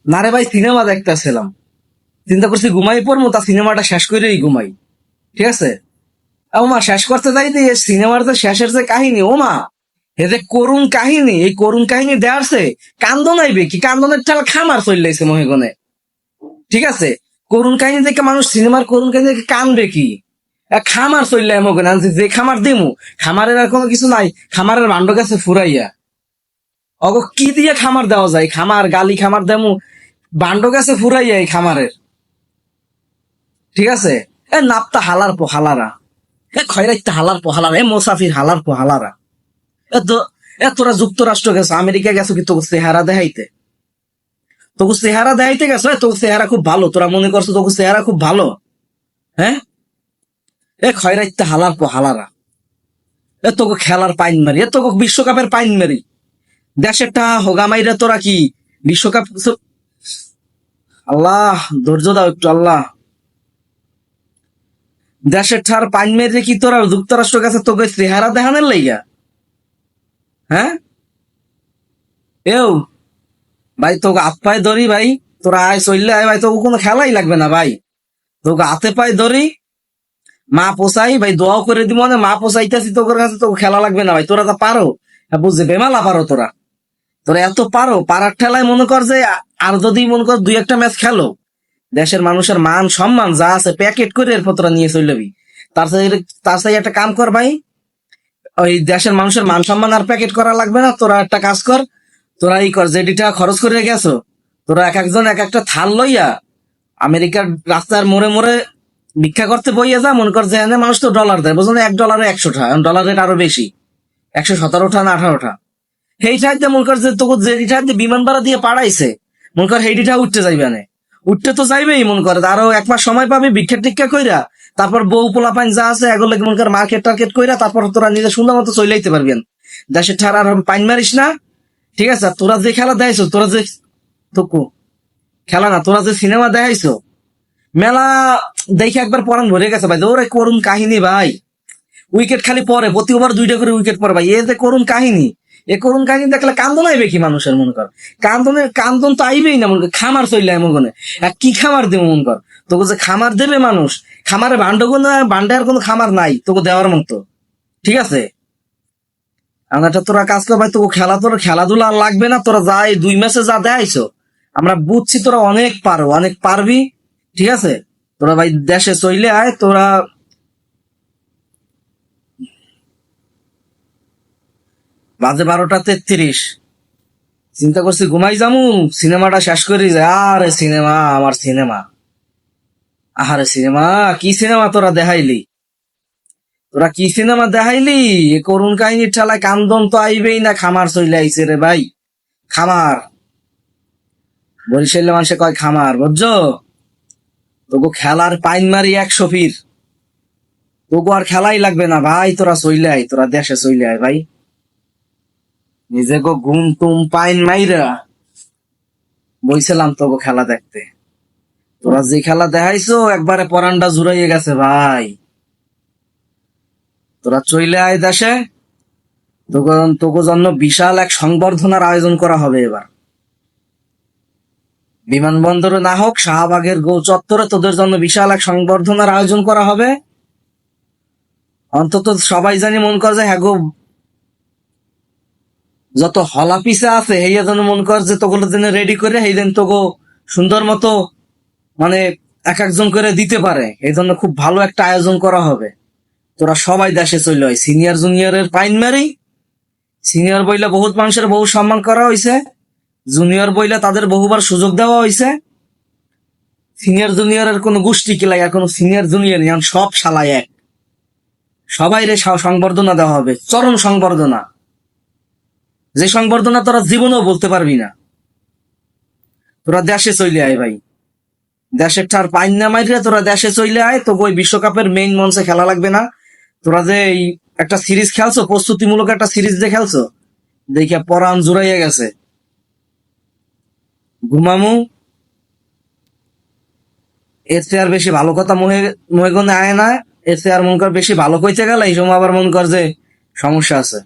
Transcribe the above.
না রে ভাই, সিনেমা দেখতেছিলাম, চিন্তা করছি ঘুমাই পড়বো, তা সিনেমাটা শেষ করেই ঘুমাই। ঠিক আছে, ওমা শেষ করতে যাই দিয়ে সিনেমার যে শেষের যে কাহিনী, ওমা এ যে করুণ কাহিনী, এই করুণ কাহিনী দেওয়ারছে কান্দন আইবে কি, কান্দনের ঠাল খামার চললেছে মহিগনে। ঠিক আছে, করুণ কাহিনী দেখে মানুষ সিনেমার করুণ কাহিনী দেখে কানবে কি, খামার চললে মগনে আনছি, যে খামার দিমু খামারের আর কোনো কিছু নাই, খামারের ভান্ড গেছে ফুরাইয়া। অগ কি দিয়ে খামার দেওয়া যায়, খামার গালি খামার দেমু, ভান্ড গেছে ফুরাইয়া এই খামারের। ঠিক আছে, এ নাপতা হালার পো হালারা, এ খয়রাইতে হালার পো হালারা, এ মোসাফির হালার পো হালারা। এ তো, এ তোরা যুক্তরাষ্ট্র গেছো, আমেরিকা গেছো কি তোকে চেহারা দেখাইতে? তোকে চেহারা দেখাইতে গেছো? তোকে চেহারা খুব ভালো, তোরা মনে করছো তোকে চেহারা খুব ভালো? হ্যাঁ, এ খয়রাইতে হালার পো হালারা, এ তোকে খেলার পাইন মারি, এ তোকে বিশ্বকাপের পাইন মারি, দেশের টা হোগামাইরা তোরা কি বিশ্বকাপ? আল্লাহ ধৈর্য দাও একটু, আল্লাহ। দেশের ঠার পাইন মেরে কি তোরা যুক্তরাষ্ট্র গেছে তোকে চেহারা দেখানোর লাইগা? হ্যাঁ, এও ভাই তোকে হাত পায়ে ধরি ভাই, তোরা আয় চললে আয় ভাই, তোকে কোনো খেলাই লাগবে না ভাই, তোকে হাতে পায়ে ধরি, মা পোষাই ভাই, দোয়াও করে দিব, মানে মা পোষাইতেছি তোর কাছে, তোকে খেলা লাগবে না ভাই, তোরা তা পারো, বুঝছে বেমালা পারো তোরা, তোরা এত পারো, পারার ঠেলায় মনে কর যে আর যদি মনে কর দুই একটা ম্যাচ খেলো, দেশের মানুষের মান সম্মান যা আছে প্যাকেট করে এরপর তোরা নিয়ে চলবি। তার সাথে একটা কাম কর ভাই, ওই দেশের মানুষের মান সম্মান আর প্যাকেট করা লাগবে না, তোরা একটা কাজ কর, তোরা ই কর, যেটিটা খরচ করে গেছো, তোরা এক একজন এক একটা থাল লইয়া আমেরিকার রাস্তার মোড়ে মোড়ে ভিক্ষা করতে বইয়া যা, মনে কর যে এনে মানুষ তো ডলার দেয়, বুঝলো, $1 100টা, ডলার রেট আরো বেশি, 117টা না 18টা, সেই ঠাইতে মনে কর যে তোকে যে ঠাইতে বিমান ভাড়া দিয়ে পাঠাইছে, মনে কর সেইটা উঠতে যাইবে না, উঠতে তো যাইবেই, মনে করে আরো 1 মাস সময় পাবি ভিক্ষা টিক্ষা কইরা, তারপর বউ পোলা পাইন যা আছে এগুলো মনে কর মার্কেট টার্কেট কইরা, তারপর তোরা নিজে সুন্দর মতো চইলাইতে পারবেন, দেশের ঠার আর পাইন মারিস না। ঠিক আছে, আর তোরা যে খেলা দেখাইছো, তোরা যে তোকু খেলা না, তোরা যে সিনেমা দেখাইছো মেলা, দেখে একবার পরান ভরে গেছে ভাই, ওরে করুণ কাহিনী ভাই, উইকেট খালি পরে প্রতি ওভার 2টা করে উইকেট পরে ভাই, এ যে করুণ কাহিনী, এ করুণ কাহিনী দেখলে কান্দন আইবে কি মানুষের, মনে কর কান্দন তো আইবেই না, মনে কর খামার চললে মনে কি খামার দেবো, মনে কর তোকে যে খামার দেবে মানুষ, খামারে বান্ডার কোনো খামার নাই তোকে দেওয়ার মতো। ঠিক আছে, আমরা তোরা কাজ কর ভাই, তোকে তোর খেলাধুলা আর লাগবে না, তোরা যা এই 2 ম্যাচে যা দেখাইছো আমরা বুঝছি, তোরা অনেক পারো, অনেক পারবি। ঠিক আছে, তোরা ভাই দেশে চইলে আয়, তোরা বাজে 12টা 33, চিন্তা করছি ঘুমাই যামু, সিনেমাটা শেষ করি যে, আরে সিনেমা, আমার সিনেমা, আহারে সিনেমা, কি সিনেমা তোরা দেখাইলি, তোরা কি সিনেমা দেখাইলি, এ করুণ কাহিনীর ঠেলায় কান্দন তো আইবেই না, খামার চইলে আইছে রে ভাই, খামার, বরিশালে মানুষে কয় খামার, বুঝছো, তোকে খেলার পাইন মারি 100 ফির, তোকে আর খেলাই লাগবে না ভাই, তোরা চইলে আয়, তোরা দেশে চইলে আয় ভাই, নিজেকে ঘুম টুম পাইন মাইরা বইছিলাম তোকে খেলা দেখতে, তোরা যে খেলা দেখাইছো একবারে পরানটা জুড়াইয়ে গেছে ভাই, তোরা চইলে আয় দেশে, তোকে জন্য বিশাল এক সংবর্ধনার আয়োজন করা হবে এবার, বিমানবন্দরে না হোক শাহবাগের গোল চত্বরে তোদের জন্য বিশাল এক সংবর্ধনার আয়োজন করা হবে, অন্তত সবাই জানি মন কর যে হ্যাঁ গো, যত হলা পিসা আছে এই যেন মন কর যে তোগুলো দিনে রেডি করে এই দিন তোকে সুন্দর মতো মানে এক একজন করে দিতে পারে, এই জন্য খুব ভালো একটা আয়োজন করা হবে, তোরা সবাই দেশে চলে হয়, সিনিয়র জুনিয়রের পাইন মারি, সিনিয়র বইলে বহুত মানুষের বহু সম্মান করা হয়েছে, জুনিয়র বইলে তাদের বহুবার সুযোগ দেওয়া হয়েছে, সিনিয়র জুনিয়রের কোনো গোষ্ঠী কিলাই আর কোনো সিনিয়র জুনিয়র নেই, সব শালায় এক, সবাই রে সংবর্ধনা দেওয়া হবে, চরম সংবর্ধনা, যে সংবর্ধনা তোরা জীবনেও বলতে পারবি না। তোরা দেশে চলে আয় ভাই, দেশের ঠার পাইন না মাইরে তোরা দেশে চলে আয়, তো ওই বিশ্বকাপের মেইন মঞ্চে খেলা লাগবে না, তোরা যে এই একটা সিরিজ খেলছো, প্রস্তুতিমূলক একটা সিরিজ যে খেলছো, দেখে পরাণ জুড়াইয়া গেছে, ঘুমামু, এর চেয়ে আর বেশি ভালো কথা মহেগনে আয় না, এর চেয়ে আর মন কর বেশি ভালো কইতে গেলে এই সময় আবার মন কর যে সমস্যা আছে।